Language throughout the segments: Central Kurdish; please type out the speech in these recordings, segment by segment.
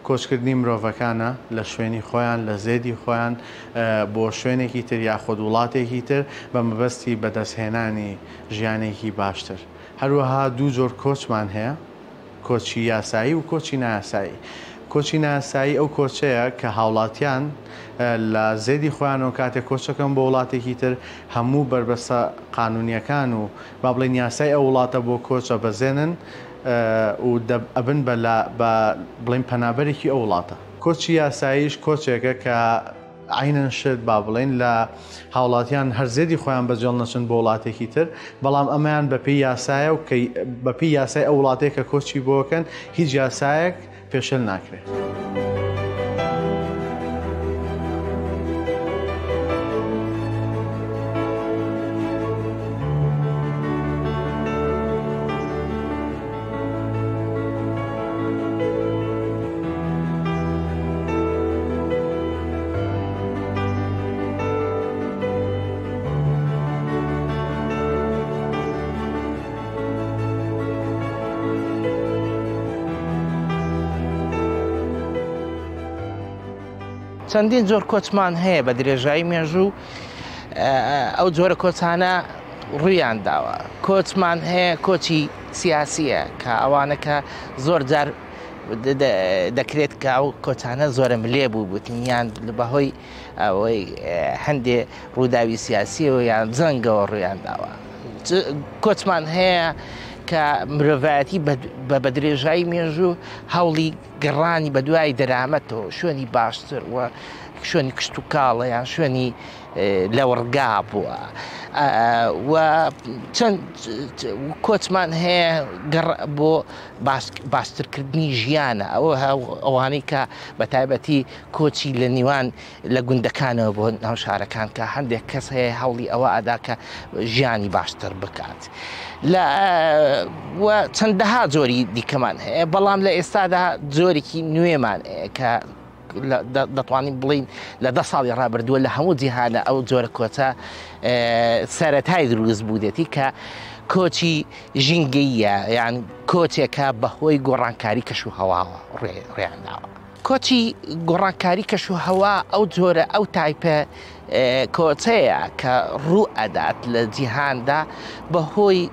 کۆچکردنی مرۆڤەکانە لە شوێنی خۆیان لە زێدی خۆیان بۆ شوێنێکی تر یاخود وڵاتێکی تر بە مەبەستی بەدەستهێنانی ژیانێکی باشتر. هەروەها دوو جۆر کۆچمان هەیە، کۆچی یاسایی و کۆچی نایاسایی. کۆچی نایاسایی ئەو کۆچەیە کە هاوڵاتیان لە زێدی خۆیانەوە کاتێک کۆچەکەن بۆ وڵاتێکی تر هەموو بربەستە قانونیەکان و با بڵێن یاسای ئەو وڵاتە بۆ کۆچە بەزێنن و ئەبن بە بڵێن پەنابەرێکی ئەو وڵاتە. کۆچی یاساییش کۆچێکە کە عینەن شت با بڵێن لە هاوڵاتیان هەر زێدی خۆیان بەجێڵ نەچن بۆ وڵاتێکی تر، بەڵام ئەمەیان بەپێی یاسایە و بەپێی یاسای ئەو وڵاتێک کە کۆچی بۆکەن هیچ یاسایەک پێشێل ناکرێت. چەندین جۆر کۆچمان هەیە بە درێژایی مێژوو ئەو جۆرە کۆچانە ڕوویان داوە. کۆچمان هەیە کۆچی سیاسیە کە ئەوانەکە زۆر جار دەکرێت کە ئەو کۆچانە زۆرە ملێ بوو بوتنیان بەهۆی ئەوەی هەندێ ڕووداوی سیاسیەوە یان جەنگەوە ڕوویان داوە. کۆچمان هەیە کە مرۆڤایەتی بە درێژایی مێژوو هەوڵی گەڕانی بە دوای دەرامەتەوە شوێنی باشتر و شوێنی کشت و کاڵە یان شوێنی لەوەڕگا بووە. و چەند کۆچمان هەیە بۆ باشترکردنی ژیانە ئەوانەی کە بە تایبەتی کۆچی لە نێوان لە گوندەکانەوە بۆ ناو شارەکان کە هەندێک کەس هەیە هەوڵی ئەوە ئەدا کە ژیانی باشتر بکات. چەندەها جۆری دیکەمان هەیە، بەڵام لە ئێستادا جۆرێکی نوێمان کە دەتوانین بڵین لە 10 ساڵی ڕابردووە لە هەموو جیهانە ئەو جۆرە کۆچە سەرەتای دروست بوودێتی کە کۆچی ژینگەیە، یان کۆچێکە بەهۆی گۆڕانکاری کەش و هەواوە ڕێیانداوە. کۆچی گۆڕانکاری کەش و هەوا ئەو جۆرە ئەو تایپە کۆچەیە کە ڕوو ئەدات لە جیهاندا بەهۆی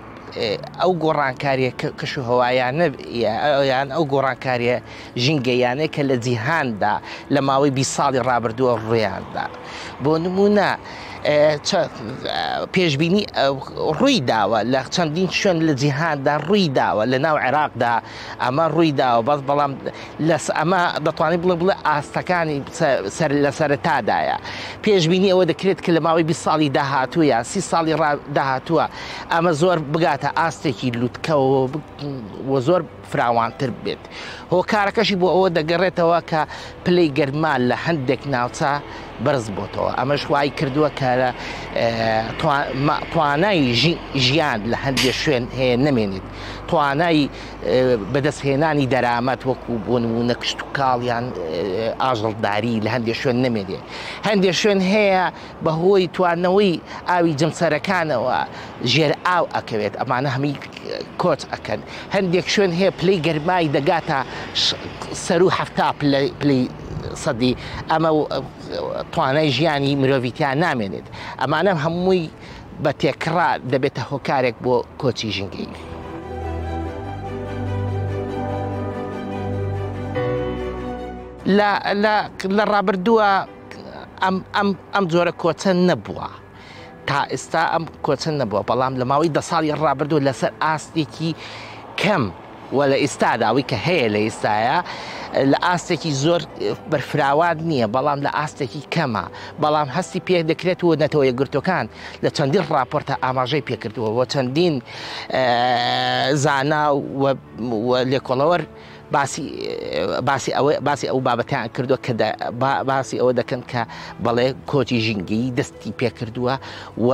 ئەو گۆڕانکاریە کەش و هەوایانە یان ئەو گۆڕانکاریە ژینگەیانەیە کە لە جیهاندا لە ماوەی 20 ساڵی ڕابردووە ڕێیاندا. بۆ نمونە پێشبینی ڕووی داوە لە چەندین شوێن لە جیهاندا ڕووی داوە، لە ناو عێراقدا ئەمە ڕووی داوە، بەس بەڵام ئەمە دەتوانێت بڵێ ئاستەکانی لە سەرەتادایە. پێشبینی ئەوە دەکرێت کە لە ماوەی 20 ساڵی داهاتووە یان 30 ساڵی داهاتووە ئەمە زۆر بگاتە ئاستێکی لووتکەوە و زۆر فراوانتر بێت. هۆکارەکەشی بۆ ئەوە دەگەڕێتەوە کە پلەی گەرمان لە هەندێک ناوچە بەرز بۆتەوە. ئەمەش وای کردووە کە توانای ژیان لە هەندێک شوێن هەیە نەمێنێت، توانای بەدەستهێنانی دەرامەت وەکو بۆ نمونە کشت و کاڵیان ئاژەڵداری لە هەندێک شوێن نەمێنێت. هەندێک شوێن هەیە بەهۆی توانەوەی ئاوی جەمسەرەکانەوە ژێر ئاو ئەکەوێت، ئەمانە هەمی کۆچ ئەکەن. هەندێک شوێن هەیە پلەی گەرمای دەگاتە 170 پلەی سەدی، ئەمە توانای ژیانی مرۆڤیتیان نامێنێت. ئەمانە هەمووی بە تێکڕا دەبێتە هۆکارێک بۆ کۆچی ژینگەی. لە ڕابردووە ئەم جۆرە کۆچە نەبووە، تا ئێستا ئەم کۆچە نەبووە، بەڵام لە ماوەی 10 ساڵی ڕابردووە لەسەر ئاستێکی کەم و لە ئێستاداوی کە هەیە لە ئێستاە لە ئاستێکی زۆر بەرفراوان نییە، بەڵام لە ئاستێکی کەمە، بەڵام هەستی پێ دەکرێتەوە نەتەوە یەکگرتوەکان لە چەندین راپۆرتە ئاماژەی پێکردووە و چەندین زانا و لێکۆڵەوەر باسی ئەو بابەتیان کردووە کە باسی ئەوە دەکەن کە بەڵێ کۆچی ژینگەیی دەستی پێکردووە و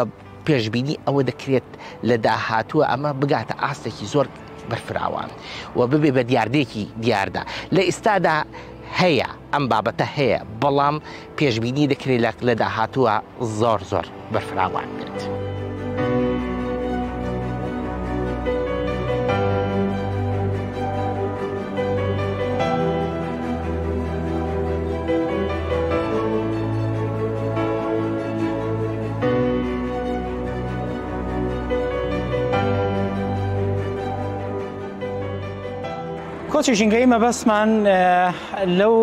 پێشبینی ئەوە دەکرێت لە داهاتووە ئەمە بگاتە ئاستێکی زۆر بەرفراوان و ببێ بە دیاردێکی دیاردا. لە ئێستادا هەیە ئەم بابەتە هەیە، بەڵام پێشبینی دەکرێت لە داهاتووە زۆر بەرفراوان بێت. کۆچی ژینگەی مەبەستمان لەو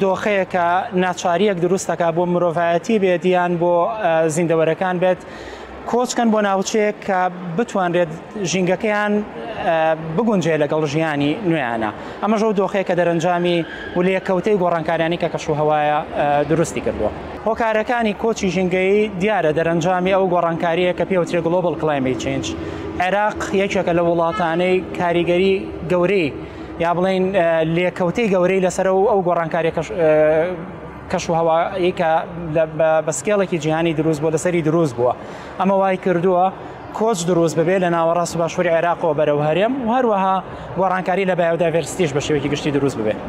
دۆخەیە کە ناچاریەک دروستەکە بۆ مرۆڤایەتی بێت یان بۆ زیندەوەرەکان بێت کۆچکەن بۆ ناوچەیەک کە بتوانرێت ژینگەکەیان بگونجێ لەگەڵ ژیانی نوێیانە. ئەمەش ئەو دۆخەیە کە دەرەنجامی ولەکەوتەی گۆڕانکاریانی کە کەشوهەوایە دروستی کردووە. هۆکارەکانی کۆچی ژینگەی دیارە دەرەنجامی ئەو گۆڕانکاریە کە پێوترێت گلۆبال کلایمەت چێنج. عێراق یەکێکە لە وڵاتانەی کاریگەری گەورەی یا بڵین لێکەوتەی گەورەی لەسەر ئەو گۆڕانکاریە کەشوهەوایی کە بە سکێڵێکی جیهانی دروست بووە لەسەری دروست بووە. ئەمە وای کردووە کۆچ دروست ببێت لە ناوەڕاست و باشووری عێراقەوە بەرەو هەرێم و هەروەها گۆڕانکاری لە بایۆدایڤەرسیتیش بە شێوەیەکی گشتی دروست ببێت.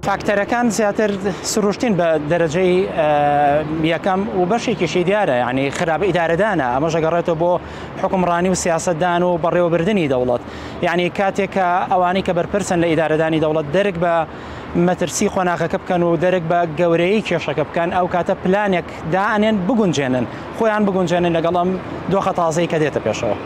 فاکتەرەکان زیاتر سروشتین بە دەرەجەی یەکەم و بەشێکیشی دیارە، یعنی خراپ ئیدارەدانە، ئەمەش ئەگەڕێتەوە بۆ حکومڕانی و سیاسەتدان و بەڕێوەبردننی دەوڵەت. یعنی کاتێک کە ئەوانەی کە بەرپرسن لە ئیدارەدانی دەوڵەت دەرک بە مەترسی خۆناغەکە بکەن و دەرک بە گەورەی کێشەکە بکەن، ئەو کاتە پلانێک دائنێن بگونجێنن، خۆیان بگونجێنن لەگەڵ ئەم دۆخە تازەی کە دێتە پێشەوە.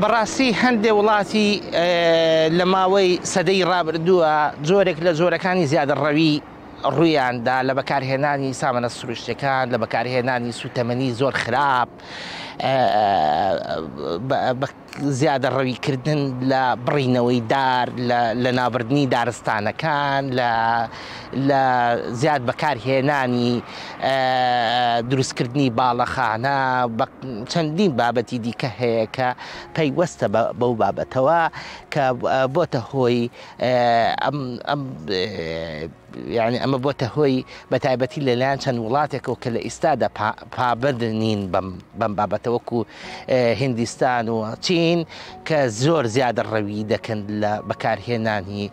بەڕاستی هەندێک وڵاتی لە ماوەی سەدەی ڕابردووە جۆرێک لە جۆرەکانی زیادەڕەوی ڕوویاندا لە بەکارهێنانی سامانە سروشتەکان، لە بەکارهێنانی سوتەمەنی زۆر خراپ، زیادە ڕەویکردن لە بڕینەوەی دار، لە نابردنی دارستانەکان، لە زیاد بەکارهێنانی دروستکردنی باڵەخانە، چەندین بابەتی دیکە هەیە کە پەیوەستە بەو بابەتەوە کە بۆتە هۆی یعنی ئەمە بۆتە هۆی بەتایبەتی لەلایەن چەند وڵاتێکەوە کە لە ئێستادا پابەدنین بەم بابەتە وەکو هیندستان و چین کە زۆر زیادە ڕەوی دەکەن لە بەکارهێنانی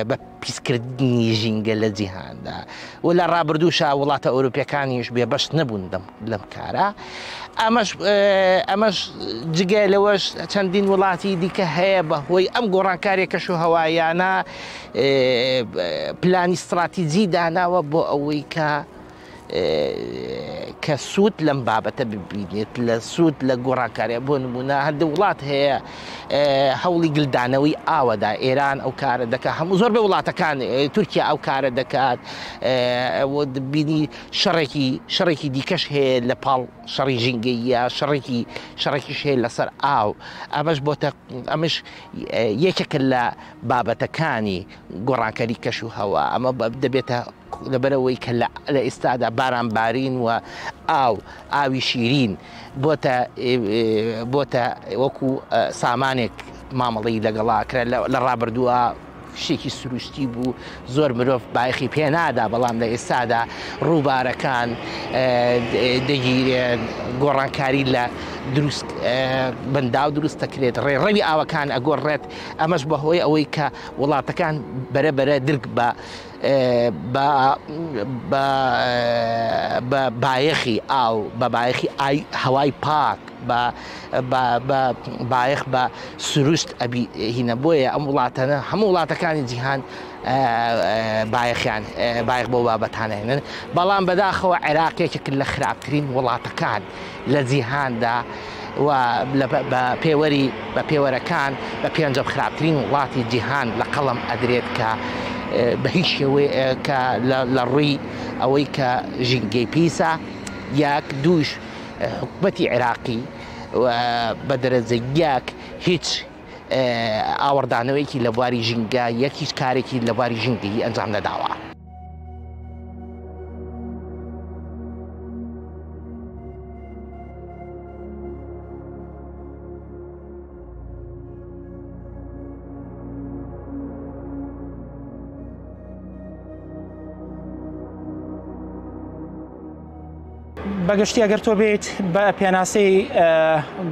بە پیسکردنی ژینگە لە جیهاندا و لە ڕابردووشا وڵاتە ئەوروپیەکانیش بێبەش نەبوون لەم کارە. ئەمەش جگە لەوەش چەندین وڵاتی دیکە هەیە بەهۆی ئەم گۆڕانکاریە کەشوهەوایانە پلانی استراتیجی داناوە بۆ ئەوەی کە سوود لەم بابەتە ببینێت، لە سوود لە گۆڕانکاریە. بۆ نمونە هەندێک وڵات هەیە هەوڵی گلدانەوەی ئاوەدا، ئێران ئەو کارە دەکات، هەموو زۆر بە وڵاتەکان، تورکیا ئەو کارە دەکات، بینی شەڕێکی دیکەش هەیە لە پاڵ شەڕی ژینگەیە، شەڕێکیش هەیە لەسەر ئاو. ئەمەش یەکێکە لە بابەتەکانی گۆڕانکاری کەشوهەوا. ئەمە دەبێتە لەبەرەوەی کە لە ئێستادا بارانبارین و ئاوی شیرین بۆتە وەکو سامانێک مامەڵی لەگەڵاکرا لە ڕابردووە شتێکی سروشتی بوو، زۆر مرۆڤ بایەخی پێ نادا، بەڵام لە ئێستادا ڕووبارەکان دەگیرێن، گۆڕانکاری لە بەنداو دروست دەکرێت، ڕێڕەوی ئاوەکان ئەگۆڕێت. ئەمەش بەهۆی ئەوەی کە وڵاتەکان بەرەبەرە درک بە بایەخی ئاو، بە بایەخی هەوای پاک، بە بایەخ بە سروشت هینە. بۆیە ئەم وڵاتانە هەموو وڵاتەکانی جیهان بایەخ بۆ بابەتانێنن، بەڵام بەداخەوە عێراقێکێک لە خراپترین وڵاتەکان لە جیهاندا و بە پێوەرەکان بە پێنجەم خراپترین وڵاتی جیهان لە قەڵم ئەدرێت کە بە هیچ شێوەیە کە لە ڕووی ئەوەی کە ژینگەی پیسە، یاک دووش حکومەتی عێراقی بە دەرەجەی یەک هیچ ئاوەردانەوەیەکی لە بواری ژینگە، یەک هیچ کارێکی لە بواری ژینگەیی ئەنجام نەداوە. بەگشتی ئەگەر تۆ بێت بە پێناسەی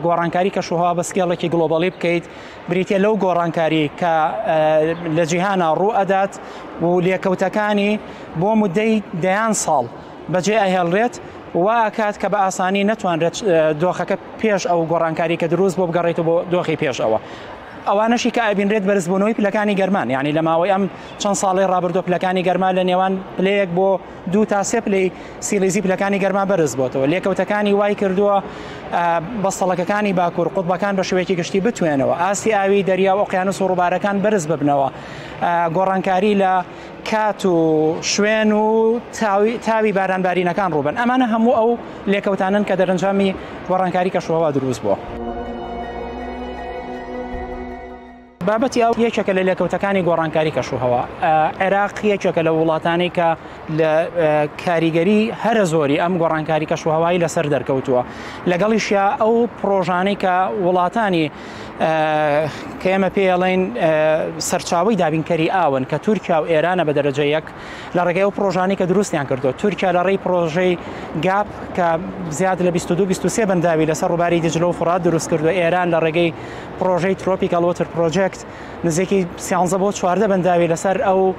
گۆڕانکاری کەشوهەوا بە سکێڵێکی گلۆبالی بکەیت بریتە لەو گۆڕانکاری کە لە جیهانە ڕوو ئەدات و لێکەوتەکانی بۆ مودەی دەیان ساڵ بەجێ ئەهێڵرێت وا کات کە بە ئاسانی نەتوانرێت دۆخەکە پێش ئەو گۆڕانکاری کە دروست بۆ بگەڕێتەوە بۆ دۆخی پێش ئەوە. ئەوانەشی کە ئەبینرێت بەرزبوونەوەی پلەکانی گەرمان، یعنی لە ماوەی ئەم چەند ساڵی ڕابردوو پلەکانی گەرمان لە نێوان پلەیەک بۆ 2 تا 3 پلەی سیلیزی پلەکانی گەرمان بەرز بۆتەوە. لێکەوتەکانی وای کردووە بەستەڵەکەکانی باکوور قوتبەکان بە شێوەیەکی گشتی بتوێنەوە، ئاستی ئاوی دەریا و ئۆقیانوس و ڕووبارەکان بەرز ببنەوە، گۆڕانکاری لە کات و شوێن و تاوی بارانبارینەکان ڕووبن. ئەمانە هەموو ئەو لێکەوتانن کە دەرەنجامی گۆڕانکاری کەشوهەوا دروست بووە. بابەتی ئەو یەکێکە لە لێکەوتەکانی گۆڕانکاری کەشوهەوا. عێراق یەکێکە لە وڵاتانی کە لە کاریگەری هەرە زۆری ئەم گۆڕانکاری کەشوهەوایی لەسەر دەرکەوتووە. لەگەڵیشیا ئەو پرۆژانەی کە وڵاتانی کە ئێمە پێڵێن سەرچاوی دابینکەری ئاون کە تورکیا و ئێرانە بە دەرەجە یەک لە ڕێگەی ئەو پرۆژانی کە دروستیان کردو. تورکیا لە ڕێی پرۆژەی گاپ کە زیاد لە 22-23 بەنداوی لەسەر ڕووباری دجلە و فورات دروست کردو. ئێران لە ڕێگەی پرۆژەی ترۆپیکال وۆتر پرۆجێکت نزیکی 13 بۆ 14 بەنداوی لەسەر ئەو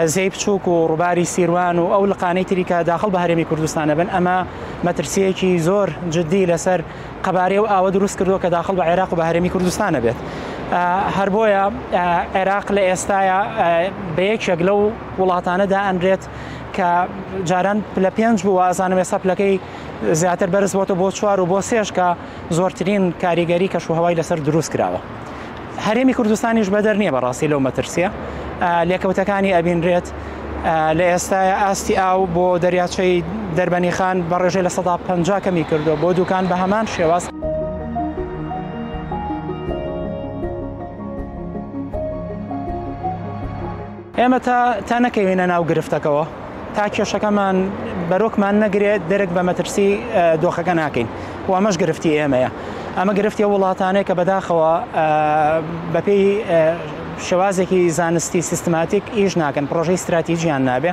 زەی بچووک و ڕووباری سیروان و ئەو لقانەی تری کە داخل بە هەرێمی کوردستانە بن. ئەمە مەترسیەکی زۆر جددی لەسەر قەبارەی و ئاوە دروست کردووە کە داخل بە عێراق و بە هەرێمی کوردستانە بێت. هەر بۆیە عێراق لە ئێستاە بە یەکێک لەو وڵاتانەدا ئەنرێت کە جاران پلە 5 بوو ئازانم ێستا پلەکەی زیاتر بەرز بۆتە بۆ 4 و بۆ 3 کە زۆرترین کاریگەری کەشوهەوای لەسەر دروست کراوە. هەرێمی کوردستانیش بەدەر نییە بەڕاستی لەو مەترسیە. لێکەوتەکانی ئەبینرێت لە ئێستاە ئاستی ئاو بۆ دەریاچەی دەربەنی خان بە ڕێژەی لە 150 کەمی کردو بۆ دوکان بە هەمان شێواز. ئێمە تا نەکەوینە ناو گرفتەکەەوە تا کێشەکەمان بەرۆکمان نەگرێت دەرێک بە مەترسی دۆخەکە ناکەین و ئەمەش گرفتی ئێمەیە. ئەمە گرفتی وڵاتانەیە کە بەداخەوە بەپێی شێوازێکی زانستی سیستماتیک ئیش ناکەن، پرۆژەی استراتیژیان نابێ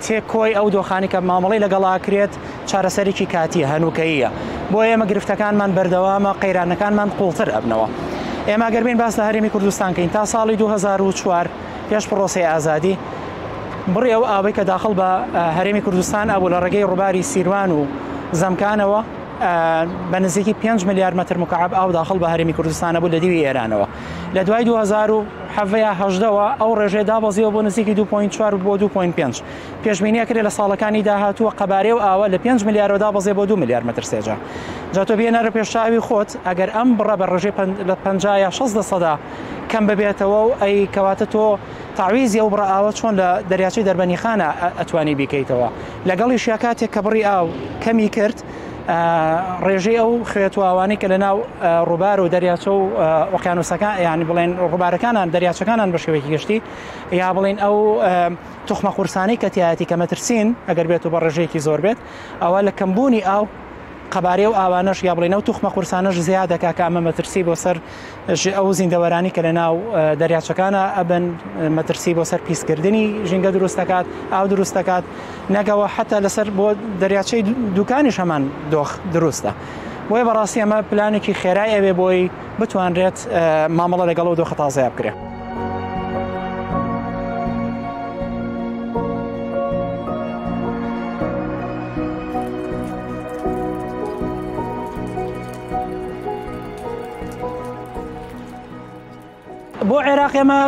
تێکۆی ئەو دۆخانی کە مامەڵی لەگەڵاکرێت چارەسەرێکی کاتیە هەنووکەیە. بۆ ئێمە گرفتەکانمان بەردەوامە، قەیرانەکانمان قوڵتر ئەبنەوە. ئێمە گەربین باس لە هەرێمی کوردستان کەین تا ساڵی 2004 پێش پرۆسەی ئازادی بڕی ئەو ئاوەی کە داخل بە هەرێمی کوردستان ئەبوو لە ڕێگەی ڕووباری سیروان و زەمکانەوە بە نزیکی 5 ملیار مەتر مکعب ئاو داخل بە هەرێمی کوردستانە بوو لە دیوی ئێرانەوە. لە دوای 2017ەوە ئەو ڕێژێ دابەزیەوە بۆ نزیکی 2.4 بۆ 2.5. پێشبینیە کرێ لە ساڵەکانی داهاتووە قەبارەی و ئاوە لە 5 ملیارەوە دابەزێ بۆ 2 ملیار مەتر سێجا. جا تۆ بێنەرە پێشاوی خۆت ئەگەر ئەم بڕە بە ڕێژەی لە 50 یا 60% کەم ببێتەوە و ئەی کەواتە تۆ تعویزی ئەو بڕە ئاوە چۆن لە دەریاچەی دەربەنی خانە ئەتوانی بیکەیتەوە. لەگەڵیش یا کاتێک کە بڕی ئاو کەمی کرد ڕێژەی ئەو خوێتواوانی کە لە ناو ڕووبار و دەریاچە و ئۆقیانوسەکان یانی بڵێن ڕووبارەکانان دەریاچەکانان بە شێوەیەکی گشتی یا بڵێن ئەو توخمە قورسانەی کە تایەتی کە مەترسین ئەگەر بێت و بە ڕێژەیەکی زۆر بێت ئەوە لە کەمبوونی ئاو قەبارەی و ئاوانەش یا بڵێن ئەو توخمە قورسانەش زیاد دەکا کە ئەمە مەترسی بۆ سەر ئەو زیندەوەرانی کە لە ناو دەریاچەکانە ئەبن مەترسی بۆ سەر پیسکردنی ژینگە دروست دەکات، ئاو دروست دەکات، نەگەوە حتا لەسەر بۆ دەریاچەی دوکانیش هەمان دۆخ دروستە. بۆیە بەڕاستی ئەمە پلانێکی خێرای ئەوێ بۆی بتوانرێت مامەڵە لەگەڵ و دۆخە تازەیە بکرێت. بۆ عێراق ئێمە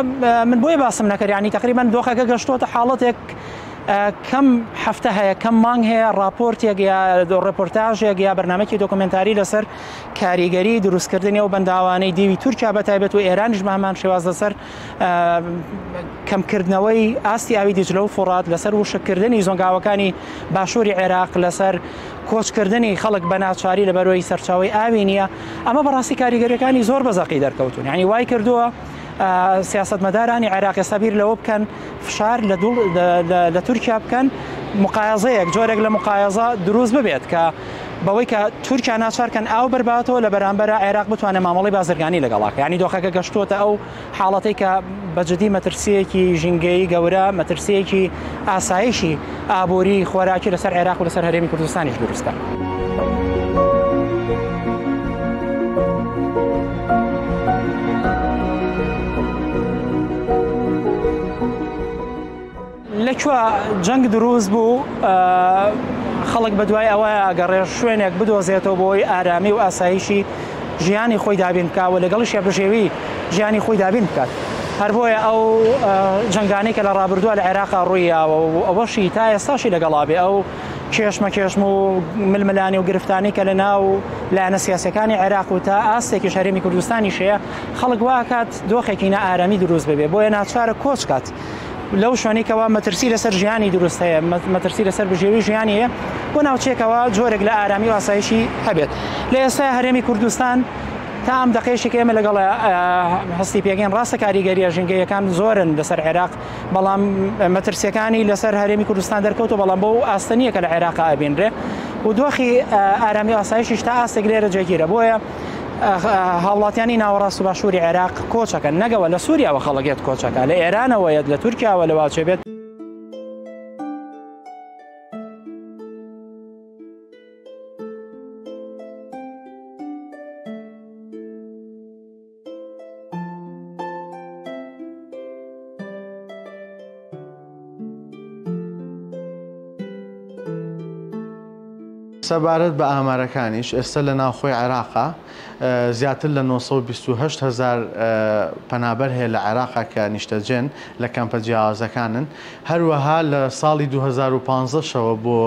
من بۆیە باسم نەکرد، ینی تقریبان دۆخەکە گەشتۆتە حاڵەتێک کەم هەفتە هەیە، کەم مانگ هەیە ڕاپۆرتێک یا ڕپۆرتاژێک یا بەرنامەیەکی دۆکومنتاری لەسەر کاریگەری دروستکردنی ئەو بەنداوانەی دیوی تورکیا بەتایبەت و ئێرانیش بەهەمان شێواز لەسەر کەمکردنەوەی ئاستی ئاوی دیجلە و فورات، لەسەر وشکردنی زۆنگاوەکانی باشووری عێراق، لەسەر کۆچکردنی خەڵک بە ناچاری لە بەرەوەی سەرچاوی ئاوی نییە. ئەمە بەڕاستی کاریگەریەکانی زۆر بەزەقی دەرکەوتون، ینی وای کردووە سیاستمەدارانی عێراق سەبیر لەوە بکەن فشار لە تورکیا بکەن، مقایزەیەک جۆرێک لە مقایزە دروست ببێت کە بەوەی کە تورکیا ناچارکەن ئاو بەرباتەوە لە بەرامبەر عێراق بتوانێت مامەڵی بازرگانی لەگەڵاکە. ینی دۆخەکە گەشتوتە ئەو حاڵەتەی کە بەجددی مەترسیەکی ژینگەی گەورە، مەترسیەکی ئاسایشی ئابووری خۆراکی لەسەر عێراق و لەسەر هەرێمی کوردستانیش دروستە. لەکوێ جەنگ دروست بوو خەڵک بەدوای ئەوە ئەگەڕێ شوێنێک بدۆزێتەوە بۆی ئارامی و ئاسایشی ژیانی خۆی دابین بکاوە لەگەڵیشە بژێوی ژیانی خۆی دابین بکات. هەر بۆیە ئەو جەنگانەی کە لە ڕابردووە لە عێراقا ڕوویاوە و ئەوەشی تا ئێستاشی لەگەڵابێ ئەو کێشم و ململانی و گرفتانی کە لە ناو لایەنە سیاسەکانی عێراق و تا ئاستێکی هەرێمی کوردستانی شەیە خەڵک واکات دۆخێکی نائارامی دروست ببێ بۆیە ناچارە کۆچ کات لەو شوێنێکەوە مەترسی لەسەر ژیانی دروست هەیە مەترسی لەسەر بژێوی ژیانی هەیە بۆ ناوچێکەوە جۆرێک لە ئارامی و ئاسایشی هەبێت. لە ئێستا هەرێمی کوردستان تا ئەم دقەیەشێک ئێمە لەگەڵ هەستی پێگەین ڕاستە کاریگەریە ژینگەیەکان زۆرن لەسەر عێراق بەڵام مەترسیەکانی لەسەر هەرێمی کوردستان دەرکەوتە بەڵام بۆ ئاستەنیە کە لە عێراقا ئەبینرێ و دۆخی ئارامی و ئاسایشیش تا ئاستێک لێرە جێگیرە بۆیە هاوڵاتیانی ناوەڕاست و باشووری عێراق کۆچەکەن نەگەوە لە سووریاوە خەڵکێت کۆچەکە لە ئێرانەوەیەت لە تورکیاوە لە واچێ بێت. سەبارەت بە ئامارەکانیش ئێستا لە ناوخۆی عێراقا زیاتر لە 928,000 پەنابەر هەیە لە عێراقا کە نیشتەجێن لە کەمپە جیاوازەکانن. هەروەها لە ساڵی 2015شەوە بۆ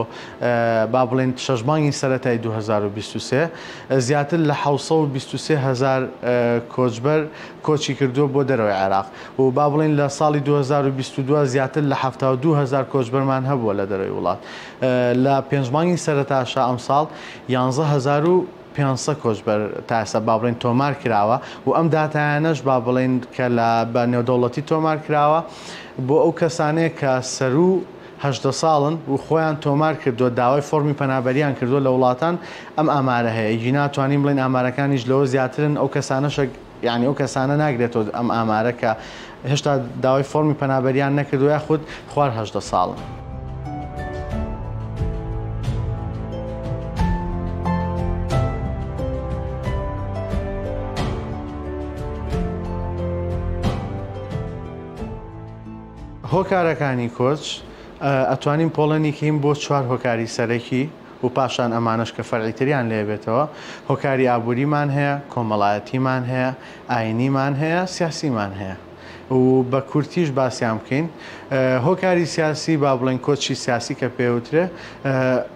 با بڵێن شەژمانگی سەرەتای 2023 زیاتر لە 723,000 کۆچبەر کۆچی کردووە بۆ دەرەوەی عێراق و با بڵێن لە ساڵی 2022 زیاتر لە 72,000 کۆچبەرمان هەبووە لە دەرەوەی وڵات. لە پێنجمانگی سەرەتاشە ئەم ساڵ 11,500 کۆچبەر تا ئێستا با بڵێن تۆمار کراوە و ئەم داتایانەش با بڵێن کە بە نێودەوڵەتی تۆمار کراوە بۆ ئەو کەسانەیە کە سەر و 18 ساڵن و خۆیان تۆمار کردووە داوای فۆرمی پەنابەریان کردووە لە وڵاتان ئەم ئامارە هەیە. یی ناتوانین بڵێن ئامارەکانیش لەوە زیاترن ئەو کەسانەش یعنی ئەو کەسانە ناگرێتەوە ئەم ئامارە کە هێشتا داوای فۆرمی پەنابەریان نەکردووە یاخود خوار 18 ساڵن. هۆکارەکانی کۆچ ئەتوانین پۆڵەنی کەین بۆ 4 هۆکاری سەرەکی و پاشان ئەمانش کە فەرعیتریان لێبێتەوە. هۆکاری ئابووریمان هەیە، کۆمەڵایەتیمان هەیە، ئاینیمان هەیە، سیاسیمان هەیە و بە کورتیش باسییان بکەین. هۆکاری سیاسی با بڵێن کۆچی سیاسی کە پێوترێ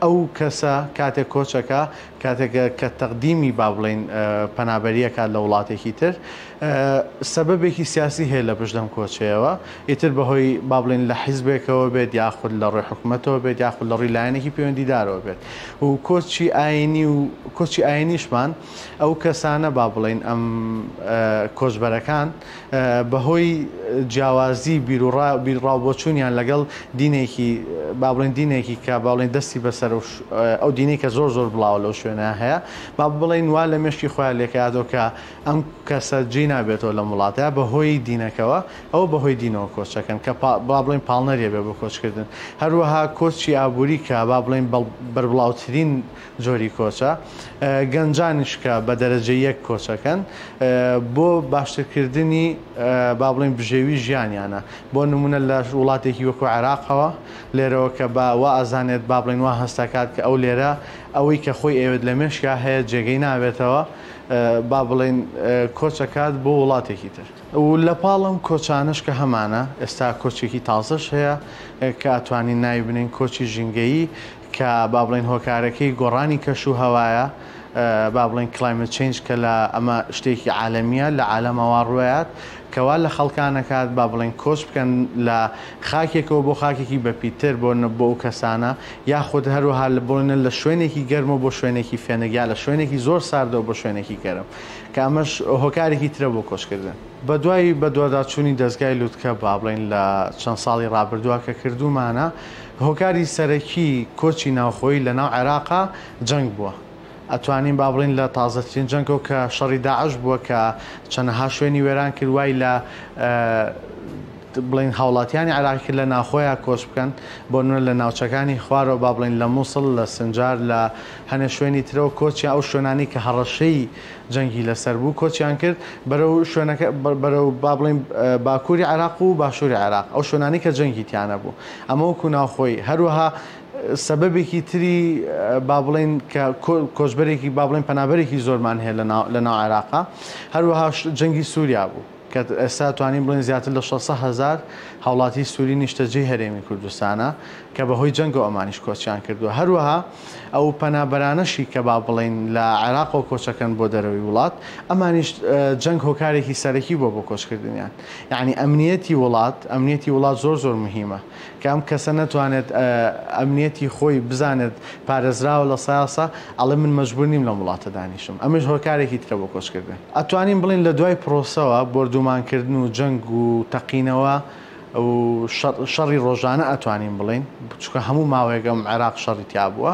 ئەو کەسە کاتێک کۆچەکە کاتێک کە تەقدیمی با بڵێن پەنابەریەکات لە وڵاتێکی تر سەبەبێکی سیاسی هەیە لە پشتم کۆچەیەوە ئیتر بەهۆی با بڵێن لە حیزبێکەوە بێت یاخود لە ڕێی حکوومەتەوە بێت یاخود لە ڕێی لایەنێکی پەیوەندیدارەوە بێت و کۆچی ئاینی و کۆچی ئاینیشمان ئەو کەسانە با بڵێن ئەم کۆچبەرەکان بەهۆی جیاوازی بیرڕاوبۆچوونیان لەگەڵ دینێکی با بڵێن دینێکی کە با بڵێن دەستی بەسەر ئەو دینەی کە زۆر بڵاو لەو شوێنە هەیە با بڵێن وا لە مێشکی خۆیان لێکاتەوە کە ئەم کەسە جێ نابێتەوە لە وڵاتەیە بەهۆی دینەکەەوە ئەو بەهۆی دینەوە کۆچەکەن کە با بڵێن پاڵنەریە بێ بۆ کۆچکردن. هەروەها کۆچی ئابووری کە با بڵێن بەربڵاوترین جۆری کۆچە گەنجانیش کە بە دەرەجە 1 کۆچەکەن بۆ باشترکردنی با بڵێن بژێوی ژیانیانە. بۆ نمونە لە وڵاتێکی وەکو عێراقەوە لێرەوە کە وا ئەزانێت با بڵێن وا هەستاکات کە ئەو لێرە ئەوەی کە خۆی ئێوێت لە مێشکا هەیە جێگەی نابێتەوە با بڵێن کۆچەکات بۆ وڵاتێکی تر و لە پاڵم کۆچانش کە هەمانە ئێستا کۆچێکی تازەش هەیە کە ئەتوانین ناوی بنین کۆچی ژینگەیی کە با بڵێن هۆکارەکەی گۆڕانی کەش و هەوایە با بڵێن کلایمت چێنج کە لە ئەمە شتێکی عالەمیە لە عالەمەوە ڕوایات کەوا لە خەڵکانەکات با بڵێن کۆچ بکەن لە خاکێکەوە بۆ خاکێکی بەپیتر بۆ ئەو کەسانە یاخود هەروەها لە بۆنە لە شوێنێکی گەرمە بۆ شوێنێکی فێنەگیا لە شوێنێکی زۆر ساردەوە بۆ شوێنێکی گەرم کە ئەمەش هۆکارێکی ترە بۆ کۆچکردن. بەدوای بە دوواداچوونی دەستگای لووتکە با بڵێن لە چەند ساڵی ڕابردووە کە کردومانە هۆکاری سەرەکی کۆچی ناوخۆیی لە ناو عێراقا جەنگ بووە. ئەتوانین با بڵێن لە تازەترین جەنگەوە کە شەڕی داعش بووە کە چەندەها شوێنی وێران کردوای لە بڵین هاوڵاتیانی عێراقی لە ناوخۆیان کۆچ بکەن بۆ نوێ لە ناوچەکانی خوارەوە با بڵین لە مووسڵ لە سنجار لە هەنێ شوێنی ترەوە کۆچیان ئەو شوێنانی کە هەڕەشەی جەنگی لەسەر بوو کۆچیان کرد بەرەو شوێنەکە بەرەو با بڵین باکووری عێراق و باشووری عێراق ئەو شوێنانی کە جەنگی تیانە بوو ئەمە وەکو ناوخۆی هەروەها سەبەبێکی تری با بڵین کە کۆچبەرێکی با بڵین پەنابەرێکی زۆرمان هەیە لە ناو عێراقا هەروەها جەنگی سووریا بوو کە ئێستا توانین بڵین زیاتر لە 600,000 هاوڵاتی سووری نیشتەجێی هەرێمی کوردستانە کە بەهۆی جەنگ و ئەمانیش کۆچیان کردووە هەروەها ئەو پەنابەرانەشی کە با بڵین لە عێراقەوە کۆچەکەن بۆ دەرەوەی وڵات ئەمانیش جەنگ هۆکارێکی سەرەکی بۆ کۆچکردنیان یعنی ئەمنیەتی وڵات زۆر مهمە کە ئەم کەسە نەتوانێت ئەمنیەتی خۆی بزانێت پارێزراوە لە سایاسە ئەڵێ من مەجبور نیم لە وڵاتە دانیشم ئەمەش هۆکارێکی ترە بۆ کۆچکردن ئەتوانین بڵین لە دوای پرۆسەوە بردومانکردن و جەنگ و تەقینەوە و شەڕی ڕۆژانە ئەتوانین بڵین چکە هەموو ماوەیەکەم عێراق شەڕی تیا بووە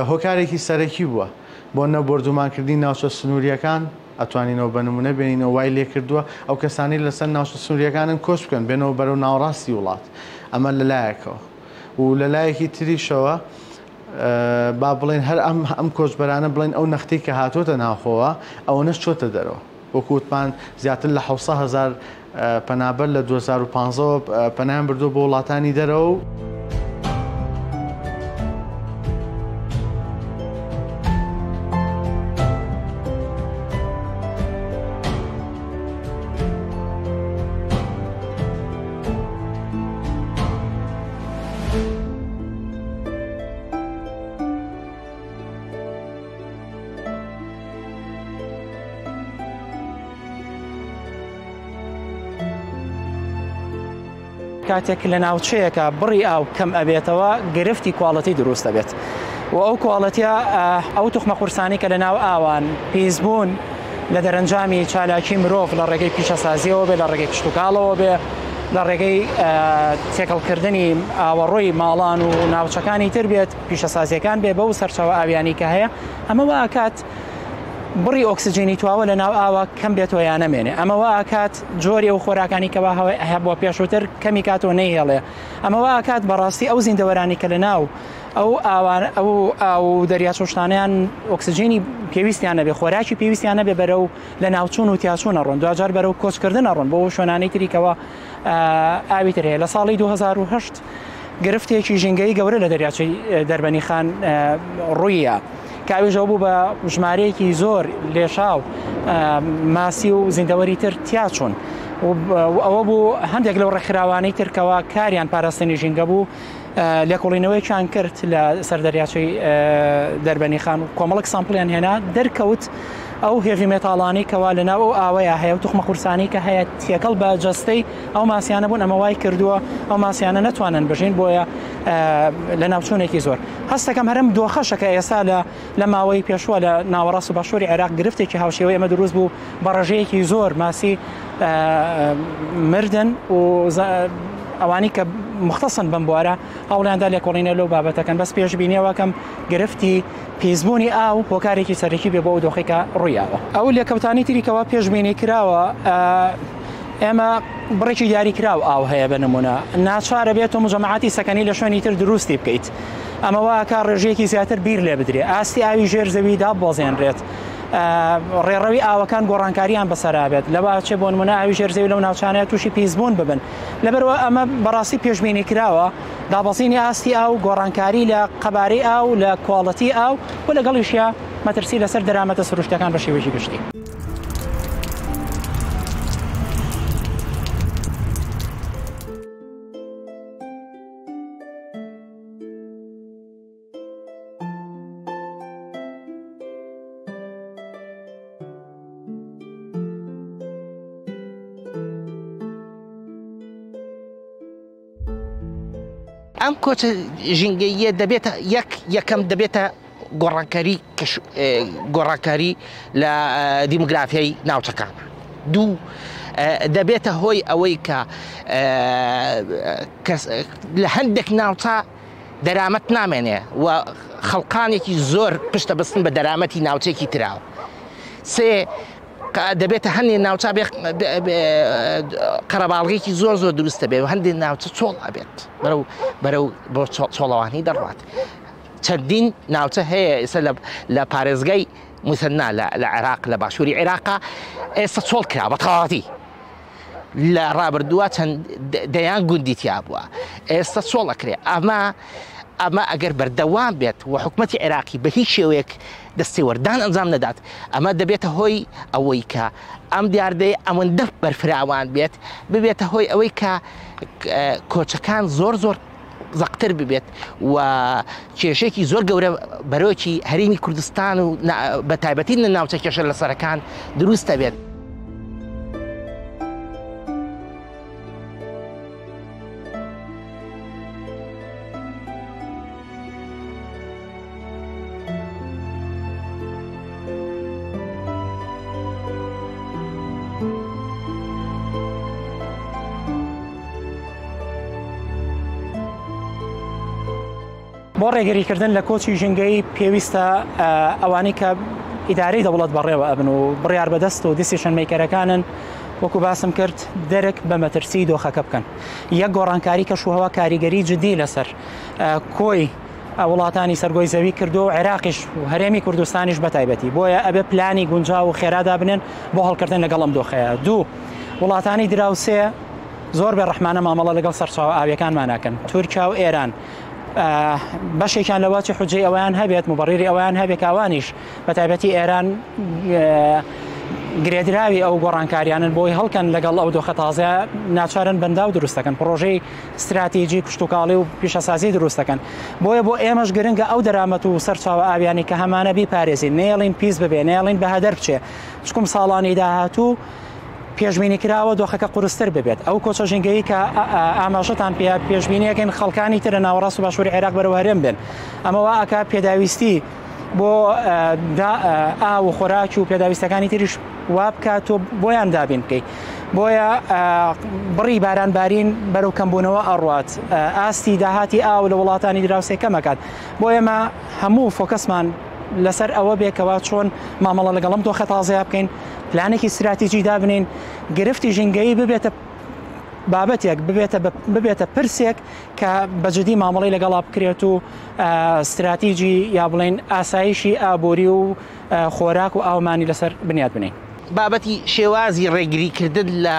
هۆکارێکی سەرەکی بووە بۆ نەبردومانکردنی ناوچە سنووریەکان ئەتوانینەوە بە نمونە بێنینەوە وای لێ کردووە ئەو کەسانی لەسەر ناوچە سنووریەکانن کۆچ بکەن بێنەوە بەرەو ناوەڕاستی وڵات ئەمە لەلایەکەوە و لەلایەکی تریشەوە با بڵین هەر ئەم کۆچبەرانە بڵین ئەو نەختەی کە هاتوۆتە ناوخۆوە ئەوەنەش چۆتە دەرەوە وەکووتمان زیاتر لە 600,000 پەنابەر لە 2015 پەنایان بردووە بۆ وڵاتانی دەرەوە کاتێک لە ناوچەیەکە بڕی ئاو کەم ئەبێتەوە گرفتی کواڵەتی دروست دەبێت و ئەو کواڵەتیە ئەو توخمە قورسانی کە لە ناو ئاوان پیسبوون لە دەرەنجامی چالاکی مرۆڤ لە ڕێگەی پیشەسازیەوە بێ لە ڕێگەی کشتتوکاڵەوە بێ لە ڕێگەی تێکەڵکردنی ئاوەڕۆی ماڵان و ناوچەکانی تر بێت پیشەسازیەکان بێ بەو سەرچاوە ئاویانی کە هەیە ئەمە ئاکات بڕی ئۆکسسیجینی تواوە لە ناو ئاوە کەم بێتەوە یان نامێنێ ئەمەوە ئاکات جۆری ئەو خۆراکانی کەوا هەیە بۆ پێشووتر کەمی کاتەوە نەیهێڵێ ئەمەوە ئاکات بەڕاستی ئەو زیندەوەرانی کە لە ناو ئەو دەریاچۆشتانیان ئۆکسسیجینی پێویستیان نەبێ خۆراکی پێویستیان نەبێ بەرەو لە ناوچوون و تیاچوونە ڕۆن دوجار بەرەو کۆچکردنە ڕۆن بۆ شوێنانەی تریکەوە ئاوی تر هەیە لە ساڵی 2008 گرفتێکی ژینگەی گەورە لە دەریاچەی دەربەنی خان ڕوویە کاویژەوە بوو بە ژمارەیەکی زۆر لێشاو ماسی و زیندەوەری تر تیاچوون ئەوە بوو هەندێک لەو ڕێکخراوانەی ترکەوە کاریان پاراستنی ژینگە بوو لێکۆڵینەوەیان کرد لە سەر دەریاچەی دەربەنی خان و کۆمەڵک سامپڵیان هێنا دەرکەوت ئەو هێڤی مێتاڵانی کەوا لە ناو ئەو ئاوەیە هەیە و توخمە قورسانی کە هەیە تێکەڵ بە جەستەی ئەو ماسیانە بوون ئەمە وای کردووە ئەو ماسیانە نەتوانن بژین بۆیە لە ناوچوونێکی زۆر هەستەکەم هەرم دۆخەشەکە ئێستا لە ماوەی پێشوە لە ناوەڕاست و باشووری عێراق گرفتێکی هاوشێوەی ئەمە دروست بوو بە ڕێژەیەکی زۆر ماسی مردن و ئەوانی کە مختصن بم بوارە هەوڵیاندا لێکۆڵینە لەو بابەتەکەن بەس پێشبینیەوەکەم گرفتی پیسبوونی ئاو هۆکارێکی سەرەکی بێ بۆ ئەو دۆخێکە ڕوویاوە ئەو لێکەوتانی تریکەوە پێشبینی کراوە ئێمە بڕێکی دیاری کراو ئاو هەیە بە نمونە ناچارە بێت و مجەمەعاتی سەکەنی لە شوێنی تر دروستی بکەیت ئەمەوە کا ڕێژەیەکی زیاتر بیر لێ بدرێ ئاستی ئاوی ژێر زەویدا بۆزێنرێت ڕێڕەوی ئاوەکان گۆڕانکاریان بەسەرابێت لە باچێ بۆ نمونە ئاوی ژێرزەوی لەو ناوچانەیە تووشی پیسبوون ببن لەبەرەوە ئەمە بەڕاستی پێشبینی کراوە دابەزینی ئاستی ئاو گۆڕانکاری لە قەبارەی ئاو لە کواڵەتی ئاو و لەگەڵیشیا مەترسی لەسەر دەرامەتە سروشتەکان بە شێوەیەکی گشتی. ئەم کۆچە ژینگەییە دەبێتە یەکەم دەبێتە گۆڕانکاری لە دیموگرافیای ناوچەکان دوو دەبێتە هۆی ئەوەی کە لە هەندێک ناوچە دەرامەت نامێنێ و خەڵقانێکی زۆر پشتە بستن بە دەرامەتی ناوچێکی تراوە سێ دەبێتە هەندێک ناوچە قەرەباڵغێکی زۆر دروستە بێ و هەندێک ناوچە چۆڵ ئەبێت بەرەو بۆ چۆڵەوانی دەڕوات. چەندین ناوچە هەیە ئێستا لە پارێزگای موسەنا لە عێراق لە باشووری عێراقا ئێستا چۆڵ کرا بە تەواوەتی. لە ڕابردووە چەند دەیان گوندی تیا بووە ئێستا چۆڵ ئەکرێ. ئەمە ئەگەر بەردەوام بێت و حکومەتی عێراقی بە هیچ شێوەیەک دەستێوەردان ئەنجام نەدات، ئەمە دەبێتە هۆی ئەوەی کە ئەم دیاردەیە ئەوەندە بەرفراوان بێت ببێتە هۆی ئەوەی کە کۆچەکان زۆر زەقتر ببێت و کێشێکی زۆر گەورە بەرۆکی هەرێمی کوردستان و بە تایبەتی لە ناوچە کێشە لەسەرەکان دروستە بێت. بۆ ڕێگەریکردن لە کۆچی ژینگەی پێویستە ئەوانەی کە ئیدارەی دەوڵەت بەڕێوە ئەبن و بڕیار بەدەست و دیسیشن میکەرەکانن وەکو باسم کرد دەرک بە مەترسی دۆخەکە بکەن. یەک گۆڕانکاری کەشوهەوە کاریگەری جدی لەسەر کۆی وڵاتانی سەرگۆی زەوی کردو و عێراقیش و هەرێمی کوردستانیش بەتایبەتی بۆیە ئەبێ پلانی گونجاو و خێرادا بنێن بۆ هەڵکردن لەگەڵ ئەم دۆخەیە. دوو وڵاتانی دراوسێ زۆر بە ڕەحمانە مامەڵە لەگەڵ سەرچاوە ئاویەکانمان ناکەن. تورکیا و ئێران بەشێکیان لەواتی حوجەی ئەویان هەبێت مبەڕیری ئەویان هەبێت ئەوانیش بە تایبەتی ئێران گرێدراوی ئەو گۆڕانکاریانن بۆی هەڵکەن لەگەڵ ئەو دۆخە تازە ناچارن بەنداو دروستەکەن پرۆژەی استراتیژی پشتوکاڵی و پیشەسازی دروستەکەن. بۆیە بۆ ئێمەش گرنگە ئەو دەرامەت و سەرچاوە ئاویانی کە هەمانە بیپارێزین نێڵین پیس ببێ نێڵین بەهەدەر بچێ چکم ساڵانی داهاتوو پێشبینی کراوە دۆخەکە قورستر ببێت. ئەو کۆچە ژینگەیی کە ئاماژەتان پێشبینیەکەن خەڵکانی ترە ناوەڕاست و باشووری عێراق بەرەو هەرێم بێن. ئەمەوە ئاکا پێداویستی بۆ ئاو و خۆراکی و پێداویستەکانی تریش وا بکات و بۆیان دابین بکەیت. بۆیە بڕی بارانبارین بەرەو کەمبوونەوە ئەڕوات ئاستی داهاتی ئاو لە وڵاتانی دراوسێ کەمەکات. بۆ ئێمە هەموو فۆکەسمان لەسەر ئەوە بێکەوە چۆن مامەڵە لەگەڵم دۆخە تازەیە بکەین پلانێکی استراتیژی دابنین گرفتی ژینگەیی ببێتە بابەتێک ببێتە پرسێک کە بەجددی مامەڵی لەگەڵا بکرێت و استراتیژی یا بڵێن ئاسایشی ئابووری و خۆراک و ئاومانی لەسەر بنیاد بنین. بابەتی شێوازی ڕێگریکردن لە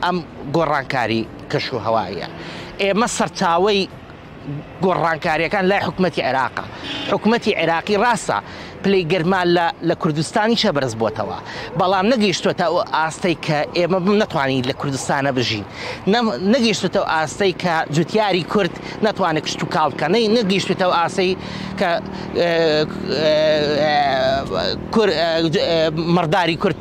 ئەم گۆڕانکاری کەشوهەوایە ئێمە سەرچاوەی گۆڕانکاریەکان لای حکومەتی عێراقا. حکومەتی عێراقی ڕاستە پلەی گەرمان لە کوردستانیشە بەرز بۆتەوە بەڵام نەگەیشتوێتە ئەو ئاستەی کە ئێمە نەتوانین لە کوردستانە بژین نەگەیشتێتە ئەو ئاستەی کە جوتیاری کورد نەتوانێت کشت و کاڵ بکە نەگەیشتێتە ئەو ئاسەی کە مەڕداری کورد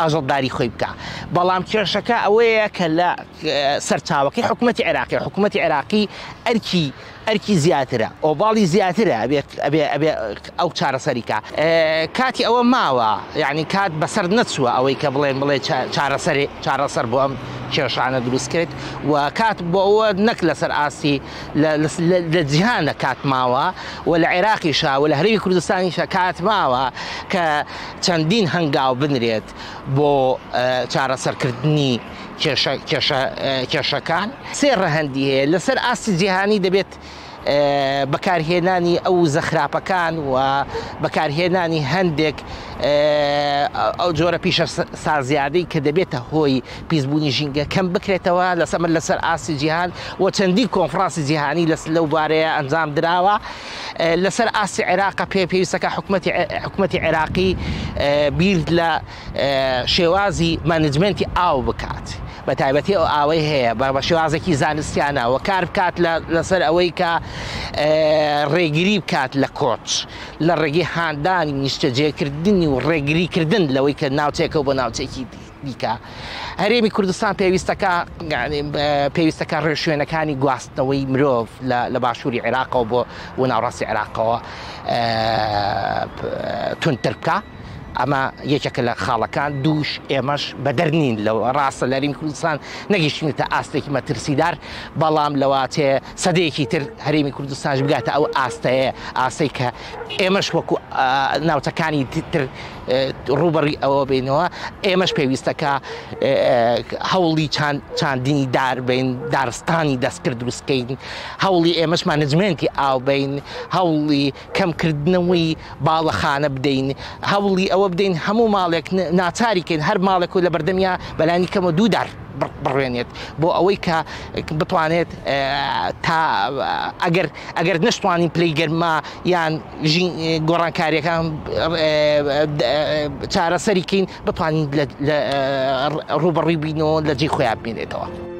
ئاژەڵداری خۆی بکە. بەڵام کێشەکە ئەوەیە کە لە سەرچاوەکەی حکومەتی عێراقی ئەرکی زیاترە ئۆباڵی زیاترە ئەبێ ئەو چارەسەریکە. کاتی ئەوە ماوە یعنی کات بەسەر نەچووە ئەوەی کە بڵێ چارەسەر بۆ ئەم کێشانە دروستکرێت و کات بۆ ئەوە نەک لەسەر ئاسی لە جیهانە کات ماوە و لە عێراقیشە و لە هەرێمی کوردستانیشە کات ماوە کە چەندین هەنگاو بنرێت بۆ چارەسەرکردنی کێشەکان. سێ ڕەهەندی هەیە لەسەر ئاستی جیهانی دەبێت بەکارهێنانی ئەو زەخراپەکان و بەکارهێنانی هەندێک ئەو جۆرە پیشە سازیادەی کە دەبێتە هۆی پیسبوونی ژینگە کەم بکرێتەوە لەسەر ئاستی جیهان و چەندی کۆنفرانسی جیهانی لەو بارەیە ئەنجام دراوە. لەسەر ئاستی عێراقە پێویستەکە حکومەتی عێراقی بیر لە شێوازی مانجمنتی ئاو بکات بە تایبەتی ئەو ئاوەی هەیە بە شێوازێکی زانستیانە و کار بکات لەسەر ئەوەی کە ڕێگیری بکات لە کۆچ لە ڕێگەی هاندانی نیشتەجێکردنی و ڕێگریکردن لەوەی کە ناوچێکە و بۆ ناوچێکی دیکە. هەرێمی کوردستان پێویستەکە ڕێشوێنەکانی گواستنەوەی مرۆڤ لە باشووری عێراقەوە بۆ ناوڕاستی عێراقەوە تونتر بکە ئەمە یەکێکە لە خاڵەکان. دووش ئێمەش بەدەرنین لەو ڕاستە لە هەرێمی کوردستان نەگەیشتینێتە ئاستێکی مەترسیدار، بەڵام لەواتێ سەدەیەکی تر هەرێمی کوردستانش بگاتە ئەو ئاستەیە، ئاسەی کە ئێمەش وەکو ناوچەکانی تر ڕوبەڕی ئەوە بینەوە. ئێمەش پێویستەکە هەوڵی چاندنی دار بین، دارستانی دەستکرد دروستکەین، هەوڵی ئێمەش مانجمنتی ئاو بین، هەوڵی کەمکردنەوەی باڵەخانە بدەین، هەوڵی ئەوە بدەین هەموو ماڵێک ناچاریکەین، هەر ماڵێک و لە بەردەمیا بەلانی کەمە دوو دار بڕوێنێت بۆ ئەوەی کە بتوانێت تا ئەگەر نشتوانین پلەی گەرما یان گۆڕانکاریەکان چارەسەریکەین بتوانین ڕوبەڕووی بینەوە لە جێ خۆیان بینێتەوە.